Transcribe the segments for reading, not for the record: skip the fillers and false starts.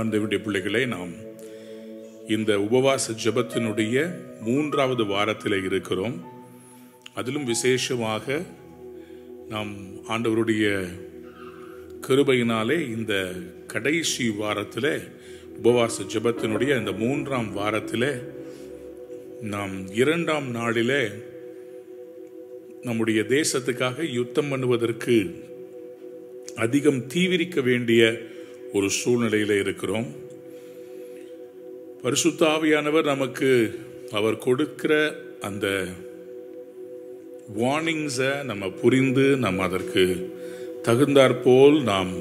அன்பந்தனுடைய பிள்ளைகளை, நாம் இந்த உபவாச ஜெபத்தினுடைய 3வது வாரத்தில் இருக்கிறோம். அதிலும் விசேஷமாக நாம் ஆண்டவருடைய கிருபையினாலே இந்த கடைசி வாரத்தில் உபவாச ஜெபத்தினுடைய இந்த 3ஆம் வாரத்தில் நாம் 2ஆம் நாளிலே நம்முடைய தேசத்துக்காக யுத்தம் பண்ணுவதற்கு அதிகம் தீவிரிக்க வேண்டிய ஒரு சூழ்நிலையில இருக்கிறோம். பரிசுத்த ஆவியானவர் நமக்கு அவர் கொடுக்கிற அந்த வார்னிங்ஸை நம்ம புரிந்து நம்ம அதற்கு தகுந்தாற்போல் நாம்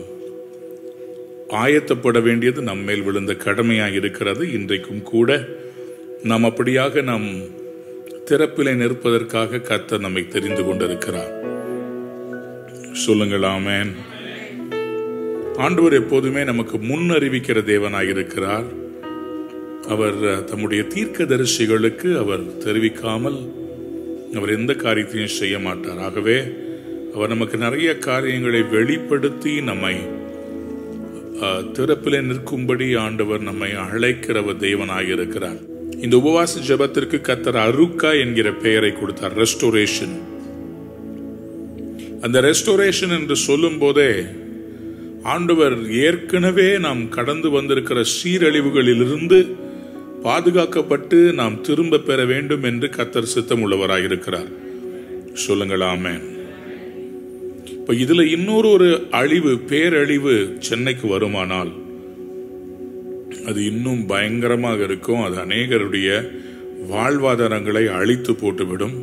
ஆயத்தப்பட வேண்டியது நம்ம மேல் விழுந்த கடமையாக இருக்கிறது. இன்றைக்கும் கூட நாம் அப்படியாக நம் திறப்பிலே நிற்பதற்காக கர்த்தர் நம்மை தெரிந்து கொண்டிருக்கிறார். சொல்லுங்கள் ஆமென். ஆண்டவர் எப்போதுமே நமக்கு முன்னறிவிக்கிற தேவனாக இருக்கிறார். அவர் தம்முடைய தீர்க்கதரிசிகளுக்கு அவர் தெரிவிக்காமல் அவர் எந்த காரியத்தையும் செய்ய மாட்டார். ஆகவே அவர் நமக்கு நிறைய காரியங்களை வெளிப்படுத்தி நம்மை திறப்பிலே நிற்கும்படி ஆண்டவர் நம்மை அழைக்கிறவர் தேவனாக இருக்கிறார். இந்த உபவாச ஜெபத்திற்கு கர்த்தர் அருக்கா என்கிற பெயரை கொடுத்தார், ரெஸ்டோரேஷன். அந்த ரெஸ்டோரேஷன் என்று சொல்லும் போதே ஆண்டவர் ஏற்கனவே நாம் கடந்து வந்திருக்கிற சீரழிவுகளிலிருந்து பாதுகாக்கப்பட்டு நாம் திரும்ப பெற வேண்டும் என்று கர்த்தர் சித்தம் உள்ளவராக இருக்கிறார். சொல்லுங்கள் ஆமென். இப்ப இதுல இன்னொரு அழிவு, பேரழிவு சென்னைக்கு வருமானால் அது இன்னும் பயங்கரமாக இருக்கும். அது அநேகருடைய வாழ்வாதாரங்களை அழித்து போட்டுவிடும்.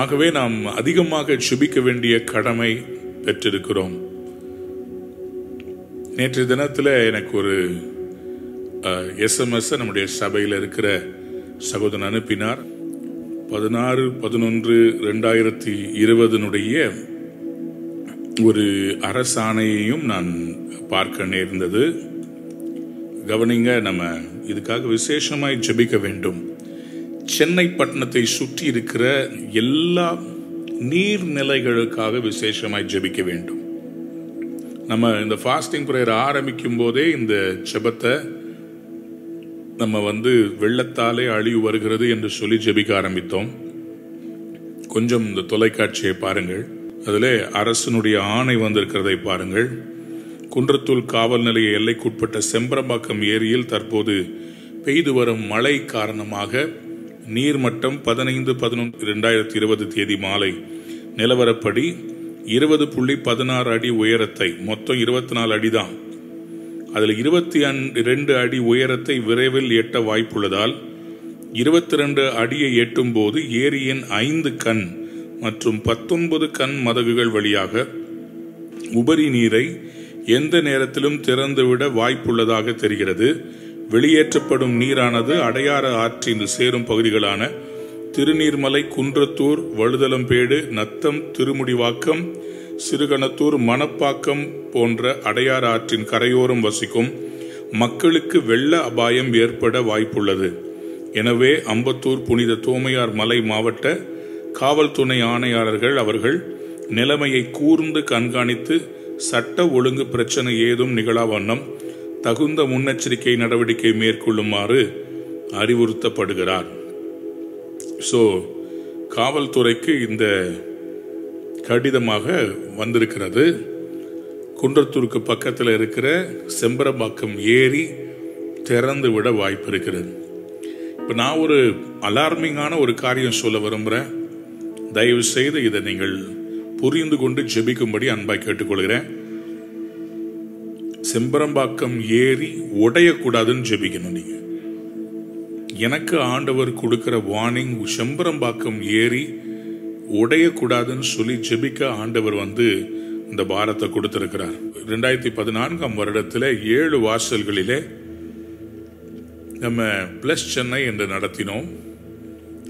ஆகவே நாம் அதிகமாக ஜெபிக்க வேண்டிய கடமை பெற்றிருக்கிறோம். நேற்று தினத்தில் எனக்கு ஒரு SMS நம்முடைய சபையில் இருக்கிற சகோதரன் அனுப்பினார். 16/11/2020 ஒரு அரசாணையையும் நான் பார்க்க நேர்ந்தது. கவனிங்க, நம்ம இதுக்காக விசேஷமாய் ஜெபிக்க வேண்டும். சென்னை பட்டணத்தை சுற்றி இருக்கிற எல்லா நீர்நிலைகளுக்காக விசேஷமாய் ஜெபிக்க வேண்டும். நம்ம இந்த ஃபாஸ்டிங் பிரேயர் ஆரம்பிக்கும் போதே இந்த ஜெபத்தை நம்ம வெள்ளத்தாலே அழிவு வருகிறது என்று சொல்லி ஜெபிக்க ஆரம்பித்தோம். கொஞ்சம் இந்த தொலைக்காட்சியை பாருங்கள், அதிலே அரசனுடைய ஆணை வந்திருக்கிறதை பாருங்கள். குன்றத்தூர் காவல் நிலைய எல்லைக்குட்பட்ட செம்பரம்பாக்கம் ஏரியில் தற்போது பெய்து வரும் மழை காரணமாக நீர்மட்டம் 15/11/2020 தேதி மாலை நிலவரப்படி 20.16 அடி உயரத்தை, மொத்தம் 24 அடி தான், அதில் 22 அடி உயரத்தை விரைவில் எட்ட வாய்ப்புள்ளதால் 22 அடியை எட்டும் போது ஏரியின் 5 கண் மற்றும் 19 கண் மதகுகள் வழியாக உபரி நீரை எந்த நேரத்திலும் திறந்துவிட வாய்ப்புள்ளதாக தெரிகிறது. வெளியேற்றப்படும் நீரானது அடையாறு ஆற்றில் சேரும் பகுதிகளான திருநீர்மலை, குன்றத்தூர், வழுதலம்பேடு, நத்தம், திருமுடிவாக்கம், சிறுகணத்தூர், மணப்பாக்கம் போன்ற அடையாறு ஆற்றின் கரையோரம் வசிக்கும் மக்களுக்கு வெள்ள அபாயம் ஏற்பட வாய்ப்புள்ளது. எனவே அம்பத்தூர் புனித தோமையார் மலை மாவட்ட காவல் துணை ஆணையாளர்கள் அவர்கள் நிலைமையை கூர்ந்து கண்காணித்து சட்ட ஒழுங்கு பிரச்சனை ஏதும் நிகழா வண்ணம் தகுந்த முன்னெச்சரிக்கை நடவடிக்கை மேற்கொள்ளுமாறு அறிவுறுத்தப்படுகிறார். காவல்துறைக்கு இந்த கடிதமாக வந்திருக்கிறது. குன்றத்தூருக்கு பக்கத்தில் இருக்கிற செம்பரம்பாக்கம் ஏரி திறந்து விட வாய்ப்பு இருக்கிறது. இப்ப நான் ஒரு அலார்மிங்கான ஒரு காரியம் சொல்ல விரும்புறேன். தயவு செய்து இதை நீங்கள் புரிந்து கொண்டு ஜெபிக்கும்படி அன்பாய் கேட்டுக்கொள்கிறேன். செம்பரம்பாக்கம் ஏரி உடையக்கூடாதுன்னு ஜெபிக்கணும். நீங்க எனக்கு ஆண்டவர் கொடுக்கிற வார்னிங், செம்பரம்பாக்கம் ஏரி உடையக்கூடாதுன்னு சொல்லி ஜெபிக்க ஆண்டவர் இந்த பாரத்தை கொடுத்திருக்கிறார். 2014ஆம் வருடத்தில் 7 வாசல்களிலே நம்ம பிளஸ் சென்னை என்று நடத்தினோம்.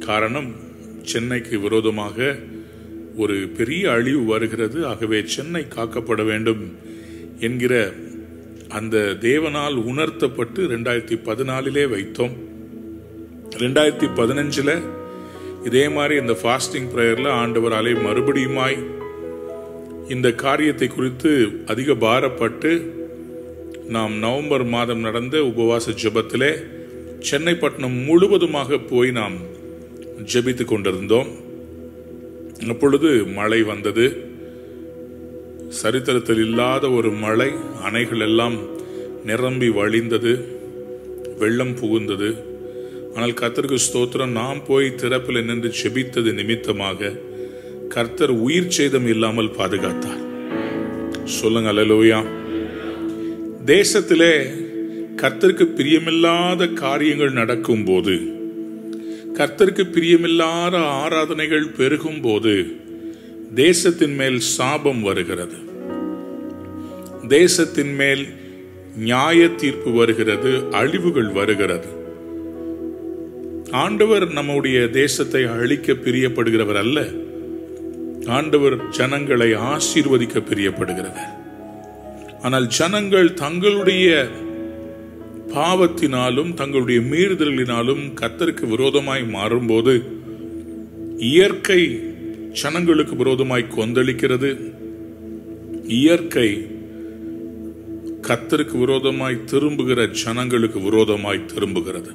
காரணம், சென்னைக்கு விரோதமாக ஒரு பெரிய அழிவு வருகிறது. ஆகவே சென்னை காக்கப்பட வேண்டும் என்கிற அந்த தேவனால் உணர்த்தப்பட்டு 2014 வைத்தோம். 2015 இதே மாதிரி இந்த ஃபாஸ்டிங் பிரேயர்ல ஆண்டவராலே மறுபடியுமாய் இந்த காரியத்தை குறித்து அதிக பாரப்பட்டு நாம் நவம்பர் மாதம் நடந்த உபவாச ஜெபத்திலே சென்னை பட்டணம் முழுவதுமாக போய் நாம் ஜெபித்துக் கொண்டிருந்தோம். அப்பொழுது மழை வந்தது. சரித்திரத்தில் இல்லாத ஒரு மழை. அணைகள் எல்லாம் நிரம்பி வழிந்தது, வெள்ளம் புகுந்தது. ஆனால் கர்த்தருக்கு ஸ்தோத்திரம், நாம் போய் திறப்பில் நின்று ஜெபித்தது நிமித்தமாக கர்த்தர் உயிர் சேதம் இல்லாமல் பாதுகாத்தார். சொல்லுங்க அல்லேலூயா. தேசத்திலே கர்த்தருக்கு பிரியமில்லாத காரியங்கள் நடக்கும் போது, கர்த்தருக்கு பிரியமில்லாத ஆராதனைகள் பெருகும் போது தேசத்தின் மேல் சாபம் வருகிறது, தேசத்தின் மேல் நியாய தீர்ப்பு வருகிறது, அழிவுகள் வருகிறது. ஆண்டவர் நம்முடைய தேசத்தை அழிக்க பிரியப்படுகிறவர் அல்ல. ஆண்டவர் ஜனங்களை ஆசீர்வதிக்க பிரியப்படுகிறவர். ஆனால் ஜனங்கள் தங்களுடைய பாவத்தினாலும் தங்களுடைய மீறுதலினாலும் கர்த்தருக்கு விரோதமாய் மாறும்போது இயற்கை ஜனங்களுக்கு விரோதமாய் கொந்தளிக்கிறது. இயற்கை கர்த்தருக்கு விரோதமாய் திரும்புகிற ஜனங்களுக்கு விரோதமாய் திரும்புகிறது.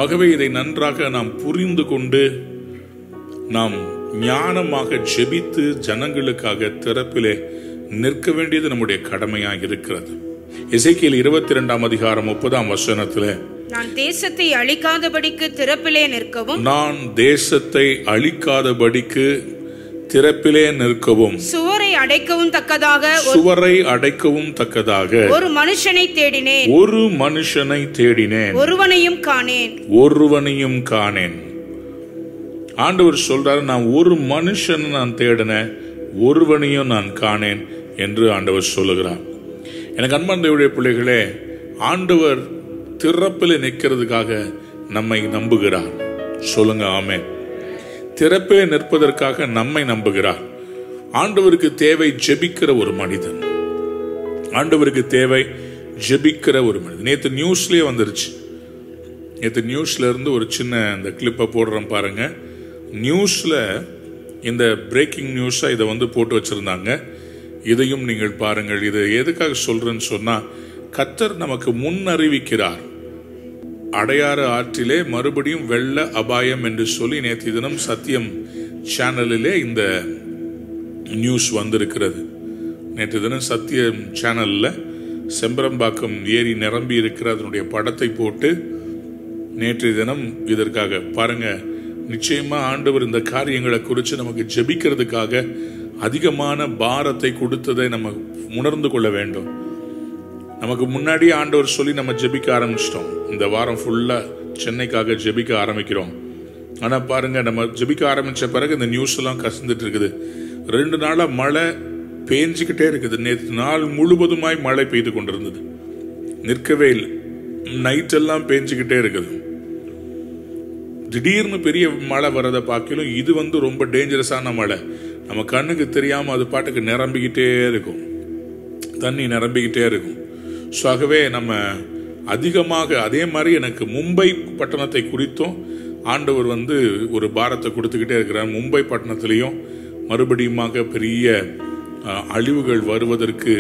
ஆகவே இதை நன்றாக நாம் புரிந்து கொண்டு நாம் ஞானமாக ஜெபித்து ஜனங்களுக்காக திறப்பிலே நிற்க வேண்டியது நம்முடைய கடமையாக இருக்கிறது. எசேக்கியேல் 22 அதிகாரம் 30 வசனத்திலே, நான் தேசத்தை அழிக்காதபடிக்கு திறப்பிலே நிற்கவும், நான் தேசத்தை அழிக்காதபடிக்கு திறப்பிலே நிற்கவும், சுவரை அடைக்கவும் தக்கதாக, சுவரை அடைக்கவும் தக்கதாக ஒரு மனுஷனை தேடினேன், ஒரு மனுஷனை தேடினேன், ஒருவனையும் காணேன், ஒருவனையும் காணேன். ஆண்டவர் சொல்றாரு, நான் ஒரு மனுஷனை நான் தேடினேன், ஒருவனையும் நான் காணேன் என்று ஆண்டவர் சொல்லுகிறார். எனக்கு அன்பார்ந்தவருடைய பிள்ளைகளே, ஆண்டவர் திறப்பில் நிற்கிறதுக்காக நம்மை நம்புகிறார். சொல்லுங்க ஆமென். திறப்பில் நிற்பதற்காக நம்மை நம்புகிறார். ஆண்டவருக்கு தேவை ஜெபிக்கிற ஒரு மனிதன். ஆண்டவருக்கு தேவை ஜெபிக்கிற ஒரு மனிதன். நேற்று நியூஸ்லயே வந்துருச்சு. நேற்று நியூஸ்ல இருந்து ஒரு சின்ன இந்த கிளிப்பை போடுறோம் பாருங்க. நியூஸ்ல இந்த பிரேக்கிங் நியூஸா இதை போட்டு வச்சிருந்தாங்க. இதையும் நீங்கள் பாருங்கள். இது எதுக்காக சொல்றேன்னு சொன்னா, கர்த்தர் நமக்கு முன் அறிவிக்கிறார். அடையாறு ஆற்றிலே மறுபடியும் வெள்ள அபாயம் என்று சொல்லி நேற்று தினம் சத்தியம் சேனலிலே இந்த நியூஸ் வந்திருக்கிறது. நேற்று தினம் சத்தியம் சேனல்ல செம்பரம்பாக்கம் ஏரி நிரம்பி இருக்கிற அதனுடைய படத்தை போட்டு நேற்று தினம் இதற்காக பாருங்க. நிச்சயமா ஆண்டவர் இந்த காரியங்களை குறித்து நமக்கு ஜெபிக்கிறதுக்காக அதிகமான பாரத்தை கொடுத்ததை நம்ம உணர்ந்து கொள்ள வேண்டும். நமக்கு முன்னாடி ஆண்டவர் சொல்லி நம்ம ஜெபிக்க ஆரம்பிச்சிட்டோம். இந்த வாரம் ஃபுல்லா சென்னைக்காக ஜெபிக்க ஆரம்பிக்கிறோம். ஆனா பாருங்க, நம்ம ஜெபிக்க ஆரம்பிச்ச பிறகு இந்த நியூஸ் எல்லாம் கசந்துட்டு இருக்குது. 2 நாளா மழை பெஞ்சுக்கிட்டே இருக்குது. நேற்று நாள் முழுவதுமாய் மழை பெய்து கொண்டிருந்தது, நிற்கவே இல்லை. நைட் எல்லாம் பெஞ்சுக்கிட்டே இருக்குது. திடீர்னு பெரிய மழை வரதை பார்க்கலும் இது ரொம்ப டேஞ்சரஸான மழை. நம்ம கண்ணுக்கு தெரியாம அது பாட்டுக்கு நிரம்பிக்கிட்டே இருக்கும், தண்ணி நிரம்பிக்கிட்டே இருக்கும். ஸோ ஆகவே நம்ம அதிகமாக அதே மாதிரி எனக்கு மும்பை பட்டணத்தை குறித்தும் ஆண்டவர் ஒரு பாரத்தை கொடுத்துக்கிட்டே இருக்கிறார். மும்பை பட்டணத்திலையும் மறுபடியுமாக பெரிய அழிவுகள் வருவதற்கு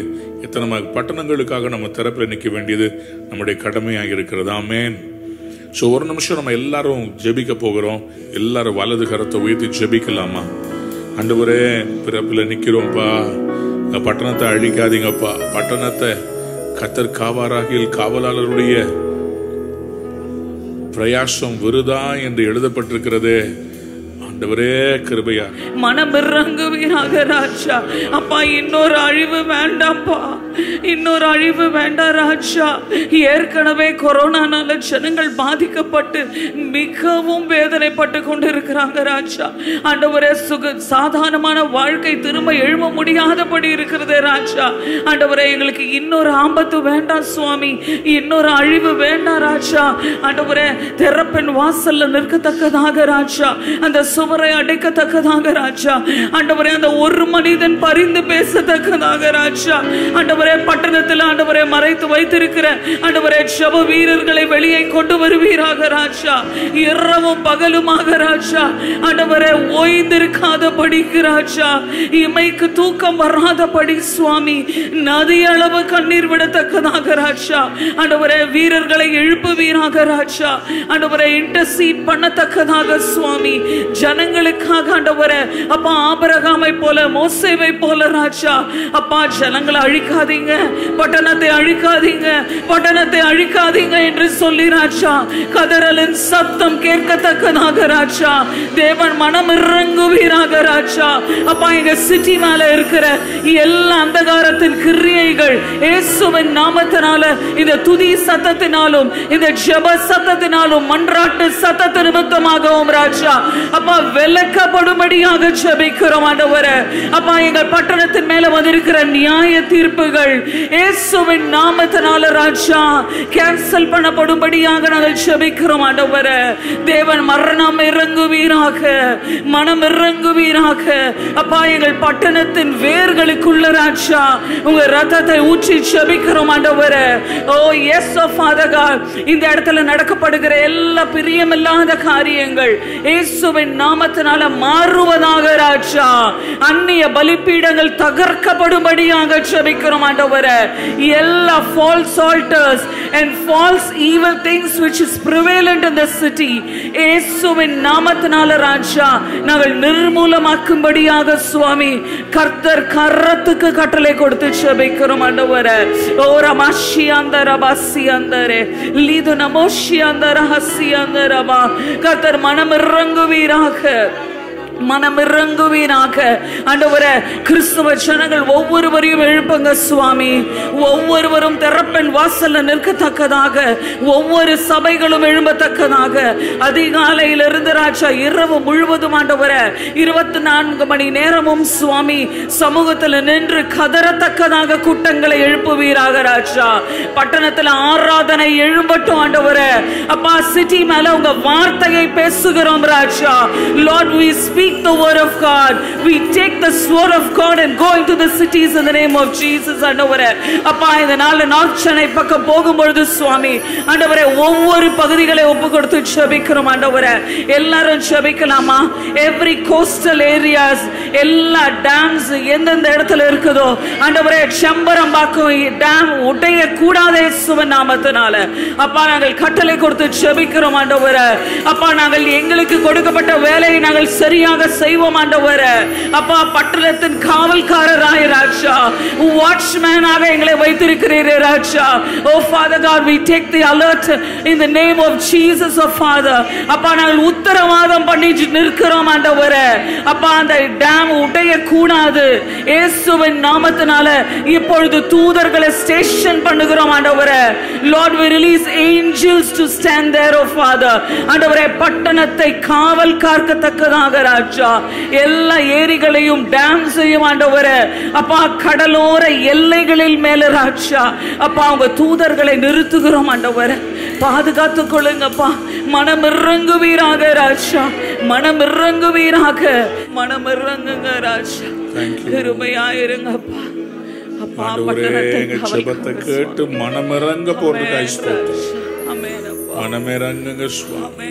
எத்தனை பட்டணங்களுக்காக நம்ம திறப்பில் நிற்க வேண்டியது நம்முடைய கடமையாக இருக்கிறது. ஆமென். ஸோ ஒரு நிமிஷம் நம்ம எல்லாரும் ஜெபிக்க போகிறோம். எல்லாரும் வலது கரத்தை உயர்த்தி ஜெபிக்கலாமா? ஆண்டவரே, பிறப்பில் நிற்கிறோம்ப்பா, பட்டணத்தை அழிக்காதீங்கப்பா. பட்டணத்தை கர்த்தர் காவாராகில் காவலாளருடைய பிரயாசம் விருதா என்று எழுதப்பட்டிருக்கிறது. ஆண்டவரே கிருபையா மனம் இறங்குவீராக ராஜா. அப்பா, இன்னொரு அழிவு வேண்டாம்ப்பா, இன்னொரு அழிவு வேண்டாம் ராஜா. ஏற்கனவே கொரோனானால ஜனங்கள் பாதிக்கப்பட்டு மிகவும் வேதனைப்பட்டு கொண்டு இருக்கிறாங்க ராஜா. ஆண்டவரே, சாதாரணமான வாழ்க்கை திரும்ப எழும்ப முடியாதபடி இருக்கிறதே ராஜா. ஆண்டவரே, எங்களுக்கு இன்னொரு ஆபத்து வேண்டாம் சுவாமி, இன்னொரு அழிவு வேண்டாம் ராஜா. ஆண்டவரே, திறப்பின் வாசல்ல நிற்கத்தக்கதாக ராஜா அந்த சுவரை அடைக்கத்தக்கதாக ராஜா. ஆண்டவரே அந்த ஒரு மனிதன் பரிந்து பேசத்தக்கதாக ராஜா. ஆண்டவரே பட்டணத்தில் ஆண்டவரே மறைத்து வைத்திருக்கிற ஆண்டவரே ஜெப வீரர்களை வெளியே கொண்டு வருவீராக ராஜா. இரவும் பகலுமாக ராஜா ஆண்டவரே ஓய்ந்திருக்காதபடிக்கு ராஜா, இமைக்கு தூக்கம் வராதபடி சுவாமி நதி அளவு கண்ணீர் விடத்தக்கதாக ராஜா. ஆண்டவரே வீரர்களை எழுப்புவீராக ராஜா. ஆண்டவரே இன்டர்சீட் பண்ணத்தக்கதாக சுவாமி ஜனங்களுக்காக ஆண்டவரே அப்பா ஆபிரகாமை போல மோசேவை போல ராஜா அப்பா ஜனங்களை அழிக்காதீங்க, பட்டணத்தை அழிக்காதீங்க, பட்டணத்தை அழிக்காதீங்க என்று சொல்லி ராஜா கதறலின் சத்தம் கேட்கத்தக்கதாக ராஜா தேவன் மனம் இறங்குவீராக ராஜா. அப்பா எங்க சிட்டி மேல இருக்கிற எல்லா அந்தகாரத்தின் கிரியைகள் இயேசுவின் நாமத்தினால இந்த துதி சத்தத்தினாலும் இந்த ஜெப சத்தத்தினாலும் மன்றாட்டு சத்தத்து நிமித்தமாகவும் ராஜா அப்பா விலக்கப்படும்படியாக ஜெபிக்கிறோம் ஆண்டவரே. அப்பா எங்கள் பட்டணத்தின் மேல வந்திருக்கிற நியாய தீர்ப்புகள் இயேசுவின் நாமத்தினால ராஜா கேன்சல் பண்ணப்படும்படியாக நாங்கள் ஜெபிக்கிறோம் ஆண்டவரே. தேவன் மரணம் இறங்குவீராக, மனம் இறங்குவீராக. அப்பா எங்கள் பட்டணத்தின் வேர்களுக்குள்ள ராஜா உங்க ரத்தத்தை ஊற்றி ஜெபிக்கிறோம் ஆண்டவரே. ஓ எஸ் ஃபாதர் காட், இந்த இடத்துல நடக்கப்படுகிற எல்லா பிரியமில்லாத காரியங்கள் இயேசுவின் நாமத்தினால மாறுவதாக ராஜா. அந்நிய பலிபீடங்கள் தகர்க்கப்படும்படியாக ஜெபிக்கிறோம் ஆண்டவரே. எல்லா false altars and false evil things which is prevalent in the city இயேசுவின் நாமத்தினால ராஜா நாங்கள் நிர்மூலமாக்கும்படியாக சுவாமி கர்த்தர் கரத்துக்கு கட்டளை கொடுத்து ஜெபிக்கிறோம் ஆண்டவரே. ஓ ரமாஷி அந்தர பாசி அந்தரே லீது நமோஷி அந்தர ஹசி அந்தரமா கர்த்தர் மனம் இறங்குவீராக, மனம் இறங்குவீராக ஆண்டவரே. கிறிஸ்துவ ஜனங்கள் ஒவ்வொருவரையும் எழுப்புங்க சுவாமி. ஒவ்வொருவரும் திறப்பின் வாசல்ல நிற்கத்தக்கதாக, ஒவ்வொரு சபைகளும் எழும்பத்தக்கதாக அதிகாலையிலிருந்து ராஜா இரவு முழுவதும் ஆண்டவரே 24 மணி நேரமும் சுவாமி சமூகத்தில் நின்று கதறத்தக்கதாக கூட்டங்களை எழுப்புவீராக ராஜா. பட்டணத்தில் ஆராதனை எழும்பட்டும் ஆண்டவரே. அப்பா சிட்டி மேல உங்க வார்த்தையை பேசுகிறோம் ராஜா. Lord, we speak the word of God. We take the sword of God and go into the cities in the name of Jesus ஆண்டவரே. அப்பா இந்த நாள் நார்த் சென்னை பக்கம் போகும்பொழுது சுவாமி ஆண்டவரே ஒவ்வொரு பகுதிகளை ஒப்பு கொடுத்து ஜெபிக்கிறோம் ஆண்டவரே. எல்லாரும் ஜெபிக்கலாமா? every coastal areas, எல்லா டேம்ஸ் எந்தெந்த இடத்துல இருக்குதோ ஆண்டவரே செம்பரம்பாக்கம் டேம் உடைய கூடாத இயேசுவின் நாமத்தினால அப்பா நாங்கள் கட்டளை கொடுத்து ஜெபிக்கிறோம் ஆண்டவரே. அப்பா நாங்கள் எங்களுக்கு கொடுக்கப்பட்ட வேலையை நாங்கள் சரியாக செய்வோம் ஆண்டவரே. அப்பா பட்டணத்தின் காவல்காரராய் ராஜா வாட்ச்மேனாக எங்களை வைத்திருக்கிறீரே ராஜா. Oh father God, we take the alert in the name of Jesus of Father. அப்பா நாங்கள் உத்தரவாதம் பண்ணி நிற்கிறோம் ஆண்டவரே. அப்பா அந்த டேம் உடைய கூடாது இயேசுவின் நாமத்தினால இப்பொழுது தூதர்களை ஸ்டேஷன் பண்ணுகிறோம் ஆண்டவரே. Lord, we release angels to stand there, oh Father. ஆண்டவரே பட்டணத்தை காவல் காக்கத்தக்கதாக ராஜா எல்லா ஏரிகளையும் டேம்ஸையும் ஆண்டவரே அப்பா கடலோர எல்லைகளில் மேல ராஜா அப்பா உங்க தூதர்களை நிறுத்துகிறோம் ஆண்டவரே. பாதுகாத்துக் கொள்ளுங்கப்பா. மனம் இறங்குவீராக ராஜா, மனம் இறங்குவீராக, மனம் இறங்குங்க ராஜா. கிருபையாயிருங்கப்பா. அப்பா பட்டணத்தை ஜெபத்தை கேட்டு மனம் இறங்க போறதுக்காய் ஸ்தோத்திரம். மனம் இறங்குங்க சுவாமி.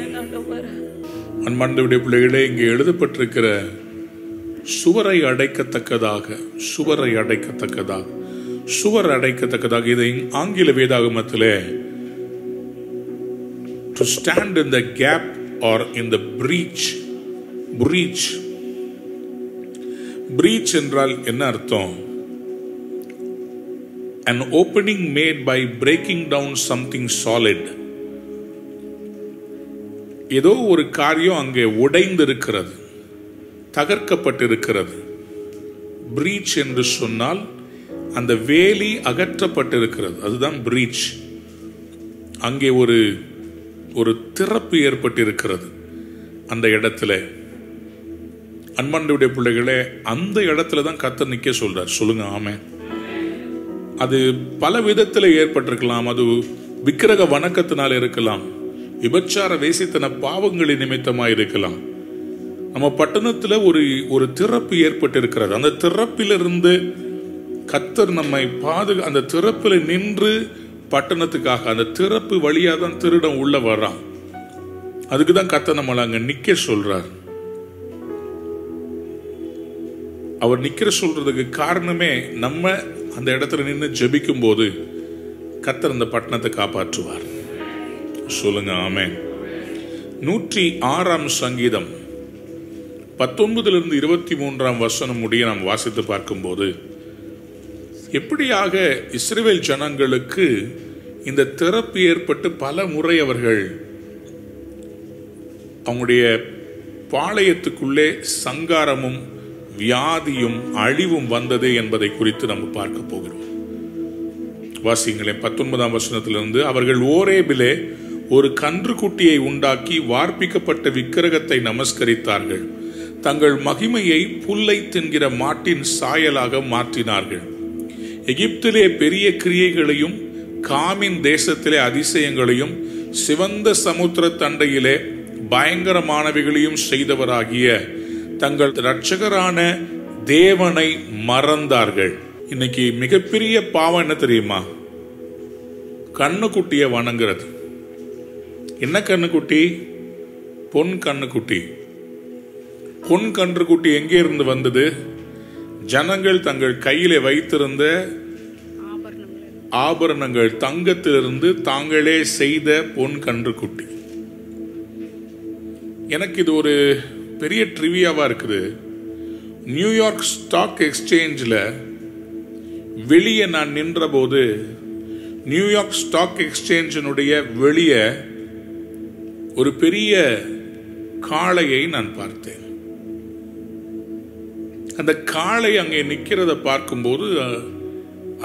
அன்பார்ந்தவருடைய பிள்ளைகளே, இங்கே எழுதப்பட்டிருக்கிற சுவரை அடைக்கத்தக்கதாக, சுவரை அடைக்கத்தக்கதாக, சுவர் அடைக்கத்தக்கதாக, இதை ஆங்கில வேதாகமத்திலே to stand in the gap or in the breach. breach breach என்றால் என்ன அர்த்தம்? an opening made by breaking down something solid. ஏதோ ஒரு காரியம் அங்கே உடைந்திருக்கிறது, தகர்க்கப்பட்டிருக்கிறது. பிரீச் என்று சொன்னால் அந்த வேலி அகற்றப்பட்டிருக்கிறது, அதுதான் பிரீச். அங்கே ஒரு ஒரு திறப்பு ஏற்பட்டிருக்கிறது அந்த இடத்துல. அன்பார்ந்தவருடைய பிள்ளைகளே, அந்த இடத்துல தான் கர்த்தர் நிக்க சொல்றார். சொல்லுங்க ஆமென். அது பல விதத்தில் ஏற்பட்டிருக்கலாம். அது விக்கிரக வணக்கத்தினால் இருக்கலாம், விபச்சார வேசித்தன பாவங்களின் நிமித்தமாக இருக்கலாம். நம்ம பட்டணத்துல ஒரு திறப்பு ஏற்பட்டு இருக்கிறது. அந்த திறப்பிலிருந்து கர்த்தர் நம்மை அந்த திறப்பில் நின்று பட்டணத்துக்காக, அந்த திறப்பு வழியா தான் திருடன் உள்ள வர்றான். அதுக்குதான் கர்த்தர் நம்மள அங்க நிக்க சொல்றார். அவர் நிக்கிற சொல்றதுக்கு காரணமே நம்ம அந்த இடத்துல நின்று ஜெபிக்கும் போது கர்த்தர் அந்த பட்டணத்தை காப்பாற்றுவார். சொல்லுங்க ஆமென். 106 சங்கீதம் 19 23 வசனம் முடிய நாம் வாசித்து பார்க்கும்போது, எப்படியாக இஸ்ரவேல் ஜனங்களுக்கு இந்த திறப்பு ஏற்பட்டு பல முறை அவர்கள் அவங்களுடைய பாளையத்துக்குள்ளே சங்காரமும் வியாதியும் அழிவும் வந்தது என்பதை குறித்து நம்ம பார்க்க போகிறோம். வாசிங்களேன் 19 வசனத்திலிருந்து, அவர்கள் ஓரேபிலே ஒரு கன்றுக்குட்டியை உண்டாக்கி வார்ப்பிக்கப்பட்ட விக்கிரகத்தை நமஸ்கரித்தார்கள். தங்கள் மகிமையை புல்லை தின்கிற மாட்டின் சாயலாக மாற்றினார்கள். எகிப்திலே பெரிய கிரியைகளையும் காமின் தேசத்திலே அதிசயங்களையும் சிவந்த சமுத்திர தண்டையிலே பயங்கரமானவைகளையும் செய்தவராகிய தங்கள் இரட்சகரான தேவனை மறந்தார்கள். இன்னைக்கு மிகப்பெரிய பாவம் என்ன தெரியுமா? கண்ணுக்குட்டியை வணங்குறது. என்ன கண்ணுக்குட்டி? பொன் கண்ணுக்குட்டி. பொன் கன்றுக்குட்டி எங்கே இருந்து வந்தது? ஜனங்கள் தங்கள் கையிலே வைத்திருந்த ஆபரணங்கள், தங்கத்திலிருந்து தாங்களே செய்த பொன் கன்றுக்குட்டி. எனக்கு இது ஒரு பெரிய ட்ரிவியாவா இருக்குது. நியூயார்க் ஸ்டாக் எக்ஸ்சேஞ்சில் வெளியே நான் நின்ற போது, நியூயார்க் ஸ்டாக் எக்ஸ்சேஞ்சினுடைய வெளியே ஒரு பெரிய காளையை நான் பார்த்தேன். அந்த காளை அங்கே நிற்கிறத பார்க்கும்போது,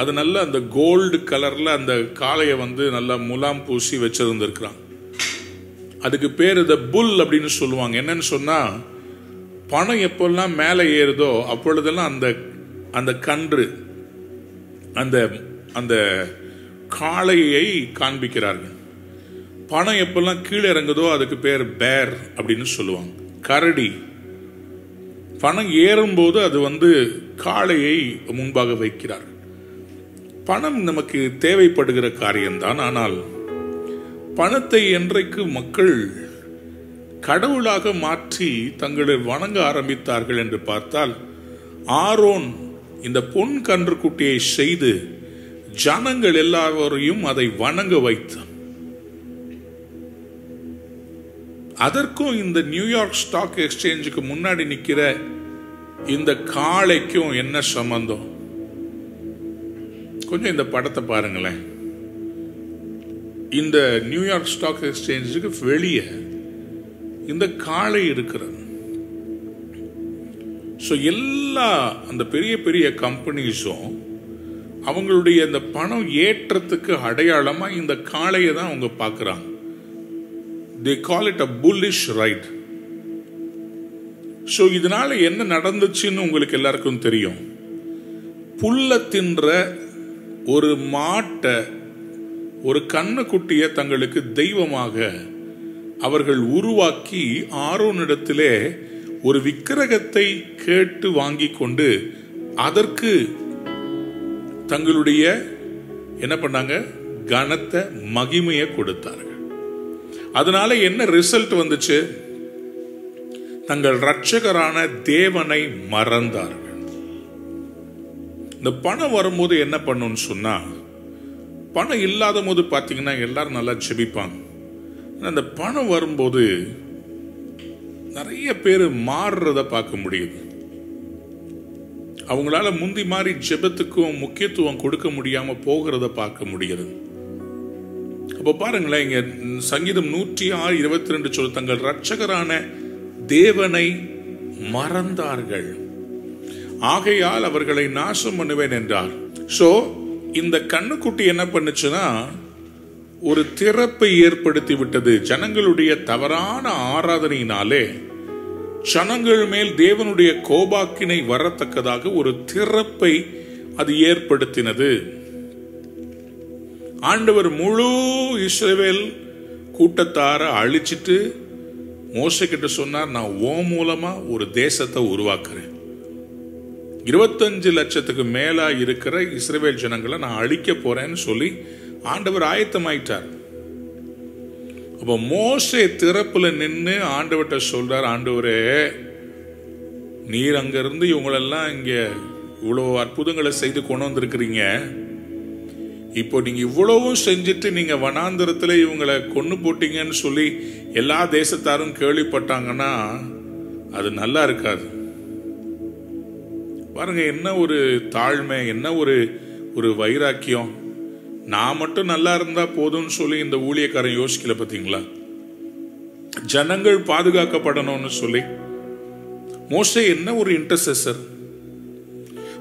அது நல்ல அந்த கோல்டு கலர்ல அந்த காளையை நல்லா முலாம் பூசி வச்சிருந்திருக்கிறான். அதுக்கு பேர் த புல் அப்படின்னு சொல்லுவாங்க. என்னன்னு சொன்னா, பணம் எப்பெல்லாம் மேலே ஏறுதோ அப்பொழுதெல்லாம் அந்த அந்த கன்று அந்த அந்த காளையை காண்பிக்கிறார்கள். பணம் எப்பெல்லாம் கீழே இறங்குதோ அதுக்கு பேர் பேர் அப்படின்னு சொல்லுவாங்க, கரடி. பணம் ஏறும்போது அது காளையை முன்பாக வைக்கிறார். பணம் நமக்கு தேவைப்படுகிற காரியம்தான். ஆனால் பணத்தை என்றைக்கு மக்கள் கடவுளாக மாற்றி தங்களை வணங்க ஆரம்பித்தார்கள் என்று பார்த்தால், ஆரோன் இந்த பொன் கன்றுக்குட்டியை செய்து ஜனங்கள் எல்லாரையும் அதை வணங்க வைத்தான். அதற்கும் இந்த நியூயார்க் ஸ்டாக் எக்ஸ்சேஞ்சுக்கு முன்னாடி நிக்கிற இந்த காளைக்கும் என்ன சம்பந்தம்? கொஞ்சம் இந்த படத்தை பாருங்களேன். இந்த நியூயார்க் ஸ்டாக் எக்ஸ்சேஞ்சுக்கு வெளியே இந்த காளை இருக்கிறது. எல்லா அந்த பெரிய பெரிய கம்பெனிஸும் அவங்களுடைய இந்த பணம் ஏற்றத்துக்கு அடையாளமா இந்த காளையை தான் அவங்க பார்க்கறாங்க. They call it a bullish ride. இதனால என்ன நடந்துச்சுன்னு உங்களுக்கு எல்லாருக்கும் தெரியும். புல்ல தின்ற ஒரு மாட்டை, ஒரு கண்ணுக்குட்டியை தங்களுக்கு தெய்வமாக அவர்கள் உருவாக்கி ஆரோனிடத்திலே ஒரு விக்கிரகத்தை கேட்டு வாங்கி கொண்டு அதற்கு தங்களுடைய என்ன பண்ணாங்க, கனத்தை மகிமையை கொடுத்தார்கள். அதனால என்ன ரிசல்ட் வந்துச்சு? தங்கள் இரட்சகரான தேவனை மறந்தார்கள். இந்த பணம் வரும்போது என்ன பண்ணுன்னு சொன்னா, பணம் இல்லாத போது பாத்தீங்கன்னா எல்லாரும் நல்லா ஜெபிப்பாங்க. அந்த பணம் வரும்போது நிறைய பேர் மாறுறத பார்க்க முடியுது. அவங்களால முந்தி மாதிரி ஜெபத்துக்கும் முக்கியத்துவம் கொடுக்க முடியாம போகிறத பார்க்க முடியுது. அப்ப பாருங்களேன், இங்க சங்கீதம் 106:22 சொல்ல, தங்கள் இரட்சகரான தேவனை மறந்தார்கள், ஆகையால் அவர்களை நாசம் பண்ணுவேன் என்றார். இந்த கண்ணுக்குட்டி என்ன பண்ணுச்சுன்னா, ஒரு திறப்பை ஏற்படுத்தி விட்டது. ஜனங்களுடைய தவறான ஆராதனையினாலே ஜனங்கள் மேல் தேவனுடைய கோபாக்கினை வரத்தக்கதாக ஒரு திறப்பை அது ஏற்படுத்தினது. ஆண்டவர் முழு இஸ்ரவேல் கூட்டத்தார அழிச்சிட்டு மோசே கிட்ட சொன்னார், நான் ஓ மூலமா ஒரு தேசத்தை உருவாக்குறேன். 25 லட்சத்துக்கு மேலா இருக்கிற இஸ்ரவேல் ஜனங்களை நான் அழிக்க போறேன்னு சொல்லி ஆண்டவர் ஆயத்தமாயிட்டார். அப்ப மோசே திறப்புல நின்று ஆண்டவர்கிட்ட சொல்றார், ஆண்டவரே, நீர் அங்க இருந்து இவங்களெல்லாம் இங்க இவ்வளவு அற்புதங்களை செய்து கொண்டு வந்திருக்கிறீங்க. இப்போ நீங்க இவ்வளவும் செஞ்சுட்டு நீங்க வனாந்தரத்துல இவங்களை கொண்டு போட்டீங்கன்னு சொல்லி எல்லா தேசத்தாரும் கேள்விப்பட்டாங்கன்னா அது நல்லா இருக்காது. பாருங்க, என்ன ஒரு தாழ்மை, என்ன ஒரு வைராக்கியம். நான் மட்டும் நல்லா இருந்தா போதும்னு சொல்லி இந்த ஊழியக்காரன் யோசிக்கல. பாத்தீங்களா? ஜனங்கள் பாதுகாக்கப்படணும்னு சொல்லி மோசே என்ன ஒரு இன்டர்செசர்.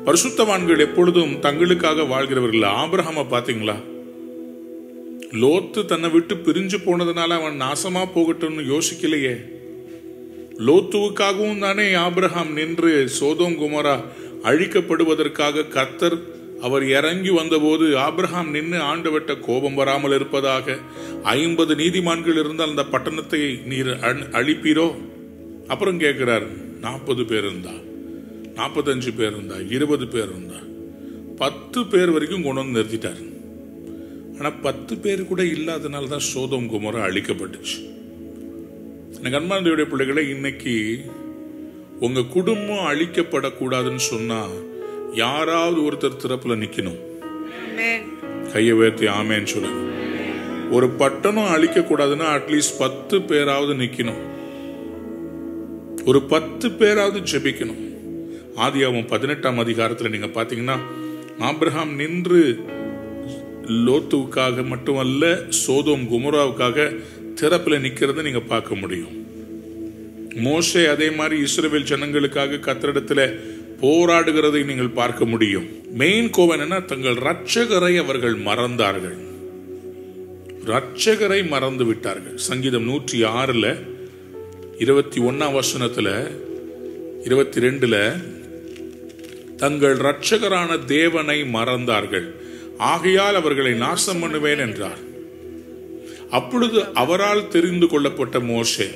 பரிசுத்தவான்கள் எப்பொழுதும் தங்களுக்காக வாழ்கிறவர்கள். ஆபிரகாம பாத்தீங்களா? லோத்து தன்னை விட்டு பிரிஞ்சு போனதுனால அவன் நாசமா போகட்டும்னு யோசிக்கலையே. லோத்துவுக்காகவும் தானே ஆபிரகாம் நின்று சோதோம் குமோரா அழிக்கப்படுவதற்காக கர்த்தர் அவர் இறங்கி வந்தபோது ஆபிரகாம் நின்று ஆண்டவர்ட்ட கோபம் வராமல் இருப்பதாக 50 நீதிமான்கள் இருந்தால் அந்த பட்டணத்தை நீர் அழிப்பீரோ? அப்புறம் கேட்கிறார், 40 பேர் இருந்தா, 45 பேர் இருந்தா, 20 பேர் இருந்தா, 10 பேர் வரைக்கும் கொண்டு வந்து நிறுத்திட்டார். ஆனா 10 பேர் கூட இல்லாதனால தான் சோதோம் குமோரா அழிக்கப்பட்டுச்சு. எனக்கு அன்பார்ந்தவருடைய பிள்ளைகளை, இன்னைக்கு உங்க குடும்பம் அழிக்கப்படக்கூடாதுன்னு சொன்னா யாராவது ஒருத்தர் திறப்புல நிக்கணும். கையை உயர்த்தி ஆமேன்னு சொல்லுங்க. ஒரு பட்டணம் அழிக்க கூடாதுன்னா அட்லீஸ்ட் 10 பேராவது நிக்கணும். ஒரு 10 பேராவது ஜெபிக்கணும். ஆதியாகமம் 18ஆம் அதிகாரத்துல நீங்க பாத்தீங்கன்னா ஆபிரகாம் நின்று லோத்துவுக்காக மட்டுமல்ல சோதோம் குமோராவுக்காக திறப்புல நிக்கிறத நீங்க பார்க்க முடியும். மோசே அதே மாதிரி இஸ்ரவேல் ஜனங்களுக்காக கர்த்தரிடத்துல போராடுகிறதை நீங்கள் பார்க்க முடியும். மெயின் கோவம் என்னன்னா, தங்கள் இரட்சகரை அவர்கள் மறந்தார்கள். இரட்சகரை மறந்து விட்டார்கள். சங்கீதம் 106ல 21ஆம் வசனத்துல 22ல தங்கள் இரட்சகரான தேவனை மறந்தார்கள், ஆகையால் அவர்களை நாசம் பண்ணுவேன் என்றார். அப்பொழுது அவரால் தெரிந்து கொள்ளப்பட்ட மோசே,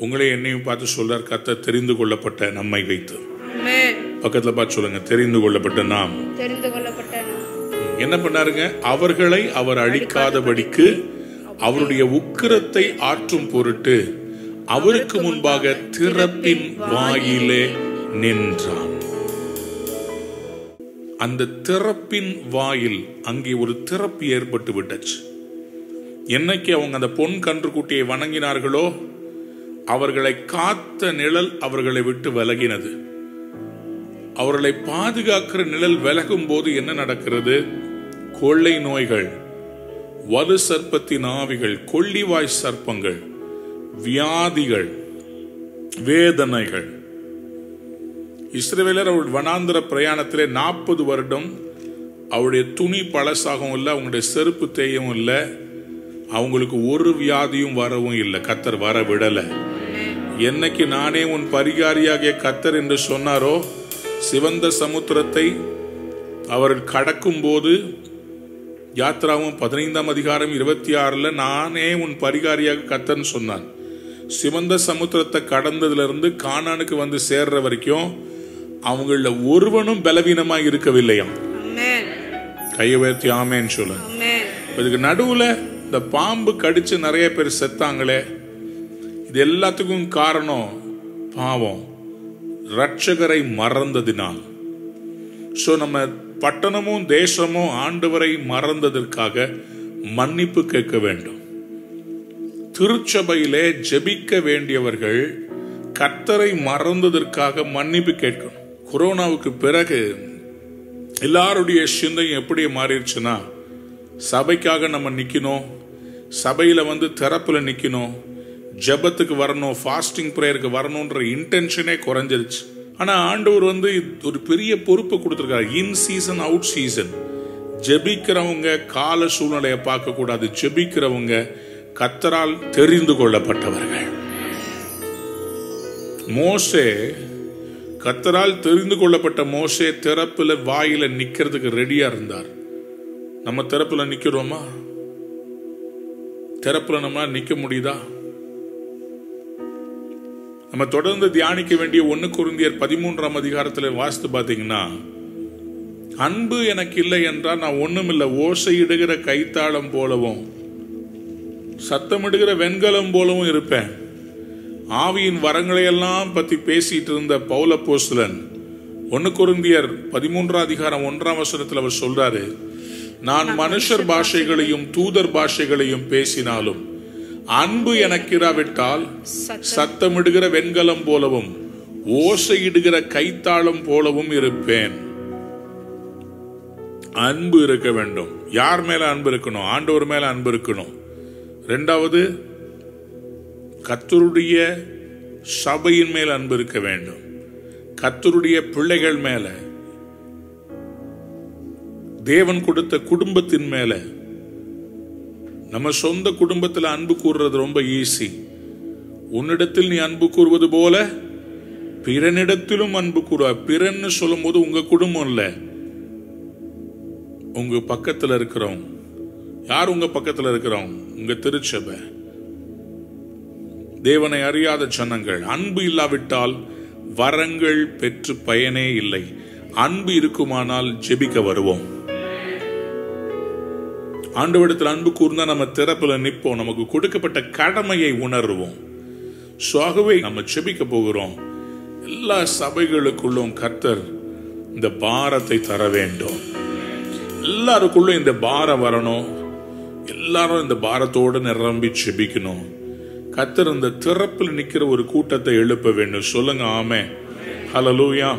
உங்களை என்னையும் பார்த்து சொல்றார், கர்த்தர் தெரிந்து கொள்ளப்பட்ட நம்மை வைத்து. பக்கத்துல பார்த்து சொல்லுங்க, தெரிந்து கொள்ளப்பட்ட நாம். என்ன பண்ணாருங்க? அவர்களை அவர் அழிக்காதபடிக்கு அவருடைய உக்கிரத்தை ஆற்றும் பொருட்டு அவருக்கு முன்பாக திறப்பின் வாயிலே நின்றான். அந்த திறப்பின் வாயில் அங்கே ஒரு திறப்பு ஏற்பட்டு விட்டச்சு. என்னைக்கு அவங்க அந்த பொன் கன்றுக்குட்டியை வணங்கினார்களோ அவர்களை காத்த நிழல் அவர்களை விட்டு விலகினது. அவர்களை பாதுகாக்கிற நிழல் விலகும் போது என்ன நடக்கிறது? கொள்ளை நோய்கள், வலு சர்ப்பத்தின் ஆவிகள், கொள்ளிவாய் சர்ப்பங்கள், வியாதிகள், வேதனைகள். இஸ்ரவேலர் அவருடைய வனாந்தர பிரயாணத்திலே 40 வருடம் அவருடைய துணி பழசாகவும் இல்லை, அவங்களுடைய செருப்பு தேயவும் இல்லை, அவங்களுக்கு ஒரு வியாதியும் வரவும் இல்லை. கர்த்தர் வர விடல. என்னைக்கு நானே உன் பரிகாரியாகிய கர்த்தர் என்று சொன்னாரோ, சிவந்த சமுத்திரத்தை அவர் கடக்கும் போது யாத்ராவும் 15ஆம் அதிகாரம் 26ல நானே உன் பரிகாரியாக கர்த்தர்னு சொன்னான். சிவந்த சமுத்திரத்தை கடந்ததுல இருந்து கானானுக்கு வந்து சேர்ற வரைக்கும் அவங்கள ஒருவனும் பலவீனமாக இருக்கவில்லையாம். கையை உயர்த்தி ஆமேன்னு சொல்லுங்க. இதுக்கு நடுவுல இந்த பாம்பு கடிச்சு நிறைய பேர் செத்தாங்களே, இது எல்லாத்துக்கும் காரணம் பாவம், இரட்சகரை மறந்ததினால். சோ நம்ம பட்டணமும் தேசமும் ஆண்டவரை மறந்ததற்காக மன்னிப்பு கேட்க வேண்டும். திருச்சபையிலே ஜெபிக்க வேண்டியவர்கள் கர்த்தரை மறந்ததற்காக மன்னிப்பு கேட்கணும். கொரோனாவுக்கு பிறகு எல்லாருடைய சிந்தையும் எப்படி மாறிடுச்சுன்னா, சபைக்காக நம்ம நிக்கணும், சபையில வந்து திறப்புல நிக்கணும், ஜெபத்துக்கு வரணும், ஃபாஸ்டிங் பிரேயருக்கு வரணும்ன்ற இன்டென்ஷனே குறைஞ்சிருச்சு. ஆனா ஆண்டவர் வந்து ஒரு பெரிய பொறுப்பு கொடுத்திருக்காரு. In season out season. ஜெபிக்கிறவங்க கால சூழ்நிலையை பார்க்க கூடாது. ஜெபிக்கிறவங்க கர்த்தரால் தெரிந்து கொள்ளப்பட்டவர்கள். மோசே கர்த்தரால் தெரிந்து கொள்ளப்பட்ட மோசே திறப்புல வாயில நிக்கிறதுக்கு ரெடியா இருந்தார். நம்ம திறப்புல நிக்கிறோமா? திறப்புல நம்ம நிக்க முடியுதா? நம்ம தொடர்ந்து தியானிக்க வேண்டிய 1 கொரிந்தியர் 13ஆம் அதிகாரத்தில் வாசித்து பார்த்தீங்கன்னா, அன்பு எனக்கு இல்லை என்றால் நான் ஒண்ணுமில்லை, ஓசையிடுகிற கைத்தாளம் போலவும் சத்தமிடுகிற வெண்கலம் போலவும் இருப்பேன். ஆவியின் வரங்களை எல்லாம் பத்தி பேசிட்டு இருந்த பவுல் அப்போஸ்தலன் 1 கொரிந்தியர் 13ஆம் அதிகாரம் 1ஆம் வசனத்தில் அவர் சொல்றாரு, நான் மனுஷர் பாஷைகளையும் தூதர் பாஷைகளையும் பேசினாலும் அன்பு எனக்கு இராவிட்டால் சத்தமிடுகிற வெண்கலம் போலவும் ஓசையிடுகிற கைத்தாளம் போலவும் இருப்பேன். அன்பு இருக்க வேண்டும். யார் மேல அன்பு இருக்கணும்? ஆண்டவர் மேல அன்பு இருக்கணும். 2வது, கர்த்தருடைய சபையின் மேல் அன்பு இருக்க வேண்டும். கர்த்தருடைய பிள்ளைகள் மேல, தேவன் கொடுத்த குடும்பத்தின் மேல. நம்ம சொந்த குடும்பத்தில் அன்பு கூறுறது ரொம்ப ஈஸி. உன்னிடத்தில் நீ அன்பு கூறுவது போல பிறனிடத்திலும் அன்பு கூறுவார். பிறன்னு சொல்லும் போது உங்க குடும்பம் இல்ல, உங்க பக்கத்தில் இருக்கிறவங்க. யார் உங்க பக்கத்தில் இருக்கிறவங்க? உங்க திருச்சபை, தேவனை அறியாத ஜனங்கள். அன்பு இல்லாவிட்டால் வரங்கள் பெற்று பயனே இல்லை. அன்பு இருக்குமானால் ஜெபிக்க வருவோம். ஆண்டவரிடத்தில் அன்பு கூர்ந்தா நம்ம திறப்புல நிற்போம். நமக்கு கொடுக்கப்பட்ட கடமையை உணர்வோம். ஆகவே நம்ம ஜெபிக்க போகிறோம். எல்லா சபைகளுக்குள்ளும் கர்த்தர் இந்த பாரத்தை தர வேண்டும். எல்லாருக்குள்ளும் இந்த பாரம் வரணும். எல்லாரும் இந்த பாரத்தோடு நிரம்பி ஜெபிக்கணும். கர்த்தர் இந்த திறப்பில் நிக்கிற ஒரு கூட்டத்தை எழுப்ப வேண்டும். சொல்லுங்க ஆமென். ஹல்லேலூயா.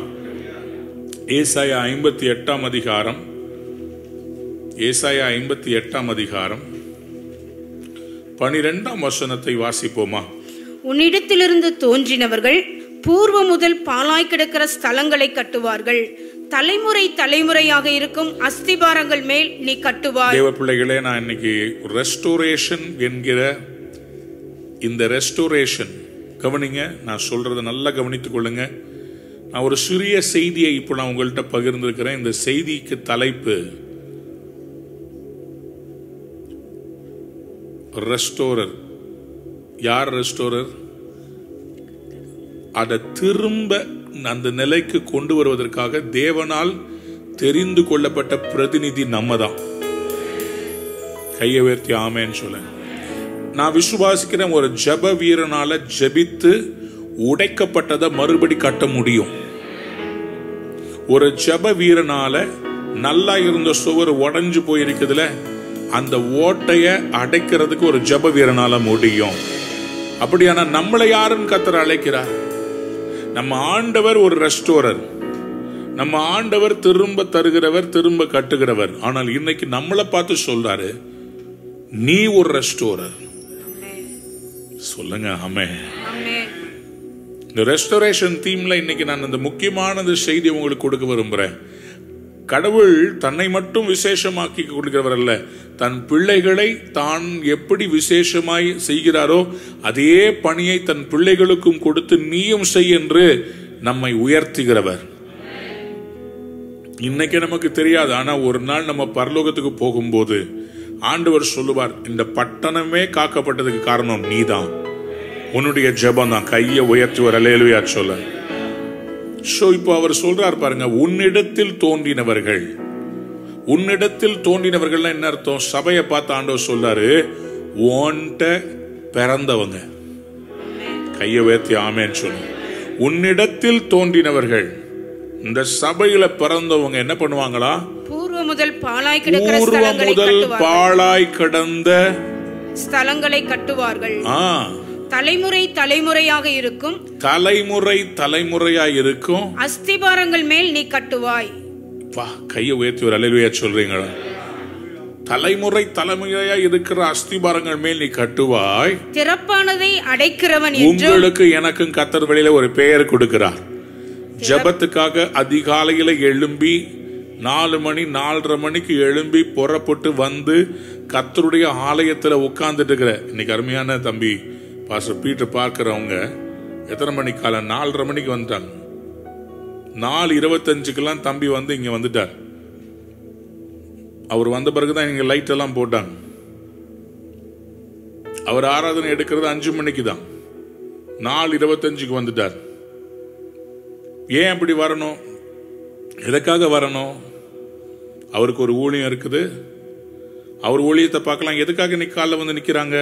ஏசாயா 58ஆம் அதிகாரம், ஏசாயா 58ஆம் அதிகாரம் 12ஆம் வசனத்தை வாசிப்போமா? உன்னிடத்திலிருந்து தோன்றினவர்கள் பூர்வ முதல் பாழாய் கிடக்கிற ஸ்தலங்களை கட்டுவார்கள். தலைமுறை தலைமுறையாக இருக்கும் அஸ்திபாரங்கள் மேல் நீ கட்டுவாய். தேவ பிள்ளைகளே, நான் இன்னைக்கு ரெஸ்டோரேஷன் என்கிற இந்த ரெஸ்டோரேஷன் கவனிங்க. நான் சொல்றதை நல்லா கவனித்துக் கொள்ளுங்க. நான் ஒரு சிறிய செய்தியை இப்போ நான் உங்கள்கிட்ட பகிர்ந்திருக்கிறேன். இந்த செய்திக்கு தலைப்பு ரெஸ்டோரர். யார் ரெஸ்டோரர்? அதை திரும்ப அந்த நிலைக்கு கொண்டு வருவதற்காக தேவனால் தெரிந்து கொள்ளப்பட்ட பிரதிநிதி நம்ம தான். கையை உயர்த்தி ஆமென்னு சொல்ல. நான் விசுவாசிக்கிறேன், ஒரு ஜெப வீரனால ஜெபித்து உடைக்கப்பட்டதை மறுபடி கட்ட முடியும். ஒரு ஜெப வீரனால நல்லா இருந்த சுவர் உடைஞ்சு போயிருக்குதுல, அந்த ஓட்டைய அடைக்கிறதுக்கு ஒரு ஜெப வீரனால முடியும். அப்படியான நம்மளை யாருன்னு கர்த்தர் அழைக்கிறார்? நம்ம ஆண்டவர் ஒரு ரெஸ்டோரர். நம்ம ஆண்டவர் திரும்ப தருகிறவர், திரும்ப கட்டுகிறவர். ஆனால் இன்னைக்கு நம்மளை பார்த்து சொல்றாரு, நீ ஒரு ரெஸ்டோரர். சொல்லுங்க ஆமென். இந்த ரெஸ்டோரேஷன் தீம்ல இன்னைக்கு நான் அந்த முக்கியமான செய்தி உங்களுக்கு கொடுக்க விரும்புறேன். கடவுள் தன்னை மட்டும் விசேஷமாக்கி கொடுக்கிறவர் அல்ல, தன் பிள்ளைகளை தான் எப்படி விசேஷமாய் செய்கிறாரோ அதே பணியை தன் பிள்ளைகளுக்கும் கொடுத்து நீயும் செய் என்று நம்மை உயர்த்துகிறவர். இன்னைக்கு நமக்கு தெரியாது, ஆனா ஒரு நாள் நம்ம பரலோகத்துக்கு போகும்போது ஆண்டவர் சொல்லுவார், இந்த பட்டணமே காக்கப்பட்டதுக்கு காரணம் நீதான், உன்னுடைய ஜெபம் தான். கையை உயர்த்துவார். அல்லேலூயா சொல்ல. இப்போ அவர் சொல்றார் பாருங்க, உன்னிடத்தில் தோன்றினவர்கள். உன்னிடத்தில் தோன்றினவர்கள் என்ன அர்த்தம்? சபையை பார்த்து ஆண்டவர் சொல்றாரு, உன்கிட்ட பிறந்தவங்க. கையை உயர்த்தி ஆமென்னு சொல்லு. உன்னிடத்தில் தோன்றினவர்கள். இந்த சபையில பிறந்தவங்க என்ன பண்ணுவாங்களா? பூர்வ முதல் பாழாய் கிடந்த ஸ்தலங்களை கட்டுவார்கள். தலைமுறை தலைமுறையாக இருக்கும், தலைமுறை தலைமுறையாக இருக்கும் அஸ்திபாரங்கள் மேல் நீ கட்டுவாய். கையை உயர்த்தி ஒரு அல்லேலூயா சொல்றீங்களா? தலைமுறை தலைமுறையா இருக்கிற அஸ்திபாரங்கள் மேல் நீ கட்டுவாய். திறப்பானதை அடைக்கிறவன். உங்களுக்கு எனக்கும் கர்த்தர் வெளியில ஒரு பெயர் கொடுக்கிறார். ஜெபத்துக்காக அதிகாலையில எழும்பி 4 மணி 4:30 மணிக்கு எழும்பி புறப்பட்டு வந்து கர்த்தருடைய ஆலயத்துல உட்கார்ந்துட்டு இருக்கிற இன்னைக்கு அருமையான தம்பி பாஸ்டர் பீட்டர் பார்க்கிறவங்க எத்தனை மணி காலம்? 4:30 மணிக்கு வந்துட்டாங்க. 4:25 தம்பி வந்து இங்க வந்துட்டார். அவர் வந்த பிறகுதான் இங்க லைட் எல்லாம் போட்டாங்க. அவர் ஆராதனை எடுக்கிறது 5 மணிக்கு தான். 4:25 வந்துட்டார். ஏன் அப்படி வரணும்? எதுக்காக வரணும்? அவருக்கு ஒரு ஊழியம் இருக்குது. அவர் ஊழியத்தை பார்க்கலாம். எதுக்காக இன்னைக்கு காலைல வந்து நிக்கிறாங்க?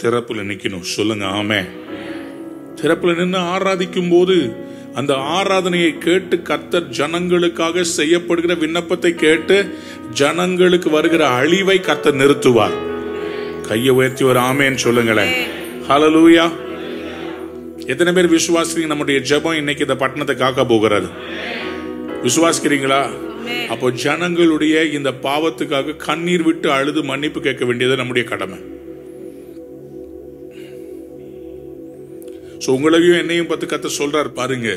திறப்புல நிக்கணும். சொல்லுங்க ஆமே. திறப்புல நின்று ஆராதிக்கும் போது அந்த ஆராதனையை கேட்டு கர்த்தர் ஜனங்களுக்காக செய்யப்படுகிற விண்ணப்பத்தை கேட்டு ஜனங்களுக்கு வருகிற அழிவை கர்த்தர் நிறுத்துவார். கையை உயர்த்தி ஒரு ஆமேன்னு சொல்லுங்களேன். ஹல்லேலூயா. எத்தனை பேர் விசுவாசிக்கிறீங்க நம்முடைய ஜெபம் இன்னைக்கு இந்த பட்டணத்தை காக்க போகிறது? விசுவாசிக்கிறீங்களா? அப்போ ஜனங்களுடைய இந்த பாவத்துக்காக கண்ணீர் விட்டு அழுது மன்னிப்பு கேட்க வேண்டியது நம்முடைய கடமை. உங்களையும் என்னையும் பத்தி கர்த்தர் சொல்றார் பாருங்க.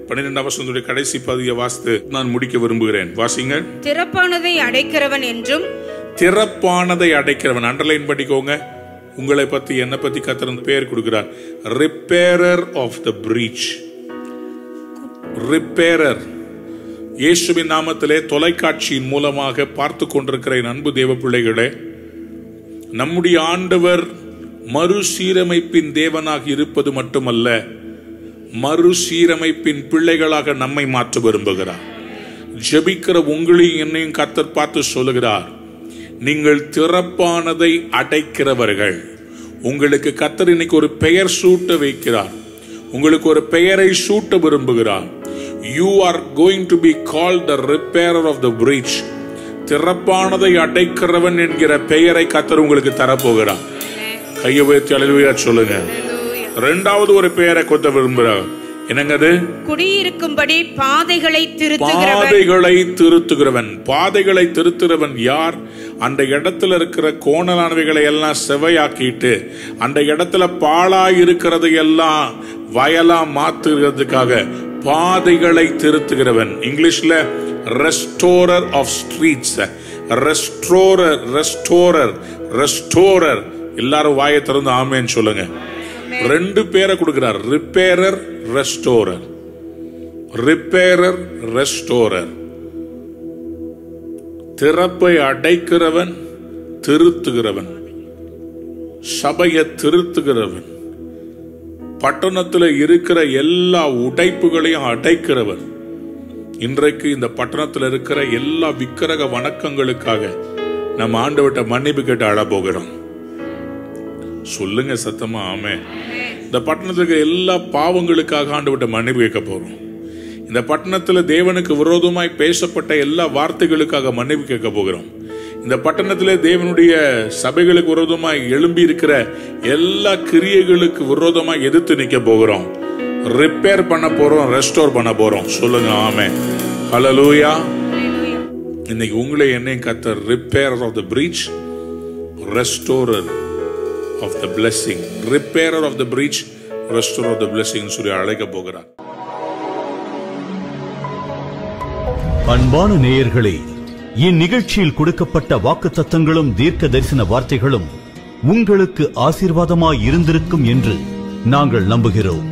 12ஆம் வசனத்துடைய கடைசி பகுதியை வாசித்து நான் முடிக்க விரும்புகிறேன். வாசிங்க. திறப்பானதை அடைக்கிறவன் என்றும். திறப்பானதை அடைக்கிறவன், அண்டர்லைன் பண்ணிக்கோங்க. உங்களை பத்தி என்ன பத்தி கர்த்தர் பெயர் கொடுக்கிறார். Repairer of the breach. Repairer. இயேசுவின் நாமத்திலே தொலைக்காட்சியின் மூலமாக பார்த்து கொண்டிருக்கிற என் அன்பு தேவ பிள்ளைகளே, நம்முடைய ஆண்டவர் மறுசீரமைப்பின் தேவனாக இருப்பது மட்டுமல்ல, மறுசீரமைப்பின் பிள்ளைகளாக நம்மை மாற்ற விரும்புகிறார். ஜெபிக்கிற உங்களையும் என்னையும் கர்த்தர் பார்த்து சொல்லுகிறார், நீங்கள் திறப்பானதை அடைக்கிறவர்கள். உங்களுக்கு கர்த்தர் இன்னைக்கு ஒரு பெயர் சூட்ட வைக்கிறார். உங்களுக்கு ஒரு பெயரை சூட்ட விரும்புகிறார். You are going to be called the repairer of the breach. திறப்பானதை அடைக்கிறவன் என்கிற பெயரை கர்த்தர் உங்களுக்கு தரப்போகிறார். கையை உயர்த்தி அல்லேலூயா சொல்லுங்க. இரண்டாவது ஒரு பெயரை கொத்த விரும்புகிறார். என்னங்கது? குடியிருக்கும்படி பாதைகளை திருத்துகிறவன். பாதைகளை திருத்துகிறவன். பாதைகளை திருத்துகிறவன் யார்? அந்த இடத்துல இருக்கிற கோணலானவைகளை எல்லாம் செவையாக்கிட்டு அந்த இடத்துல பாழாய் இருக்கிறதை எல்லாம் வயலா மாத்துகிறதுக்காக பாதைகளை திருத்துகிறவன். இங்கிலீஷ்ல restorer of streets. Restorer, restorer, restorer. எல்லாரும் வாயை திறந்து ஆமேன்னு சொல்லுங்க. ரெண்டு பேரை கொடுக்கிறார். Repairer, restorer. Repairer, restorer. திறப்பை அடைக்கிறவன், திருத்துகிறவன், சபையை திருத்துகிறவன், பட்டணத்தில் இருக்கிற எல்லா உடைப்புகளையும் அடைக்கிறவன். இன்றைக்கு இந்த பட்டணத்தில் இருக்கிற எல்லா விக்கிரக வணக்கங்களுக்காக நம்ம ஆண்டவர்ட்ட மன்னிப்பு கேட்டு அழப்போகிறோம். சொல்லுங்க சத்தமா ஆமே. இந்த பட்டணத்துக்கு எல்லா பாவங்களுக்காக ஆண்டவர்ட்ட மன்னிப்பு கேட்க போறோம். இந்த பட்டணத்துல தேவனுக்கு விரோதமாய் பேசப்பட்ட எல்லா வார்த்தைகளுக்காக மன்னிப்பு கேட்க போகிறோம். இந்த பட்டணத்திலே தேவனுடைய சபைகளுக்கு விரோதமாய் எழும்பி இருக்கிற எல்லா கிரியைகளுக்கு விரோதமாய் எதிர்த்து நிக்க போகிறோம். ரிப்பேர் பண்ண போறோம், ரெஸ்டோர் பண்ண போறோம். சொல்லுங்க ஆமே. ஹல்லேலூயா. இன்னைக்கு உங்களை என்னையும் கர்த்தர் repairer of the breach, restorer of the blessing, repairer of the breach, restorer of the blessing சொல்லி அழைக்க போகிறார். அன்பான நேயர்களே, இந்நிகழ்ச்சியில் கொடுக்கப்பட்ட வாக்குத்தத்தங்களும் தீர்க்க தரிசன வார்த்தைகளும் உங்களுக்கு ஆசீர்வாதமாய் இருந்திருக்கும் என்று நாங்கள் நம்புகிறோம்.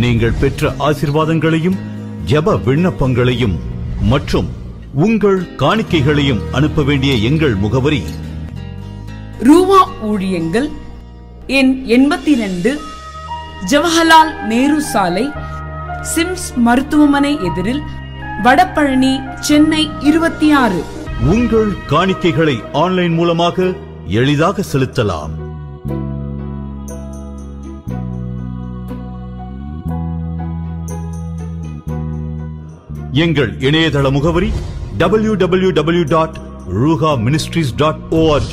நீங்கள் பெற்ற ஆசீர்வாதங்களையும் ஜெப விண்ணப்பங்களையும் மற்றும் உங்கள் காணிக்கைகளையும் அனுப்ப வேண்டிய எங்கள் முகவரி: ரூவா ஊழியங்கள், எண் 82, ஜவஹர்லால் நேரு சாலை, சிம்ஸ் மருத்துவமனை எதிரில், வடபழனி, சென்னை 26. உங்கள் காணிக்கைகளை ஆன்லைன் மூலமாக எளிதாக செலுத்தலாம். எங்கள் இணையதள முகவரி www.ruhaministries.org.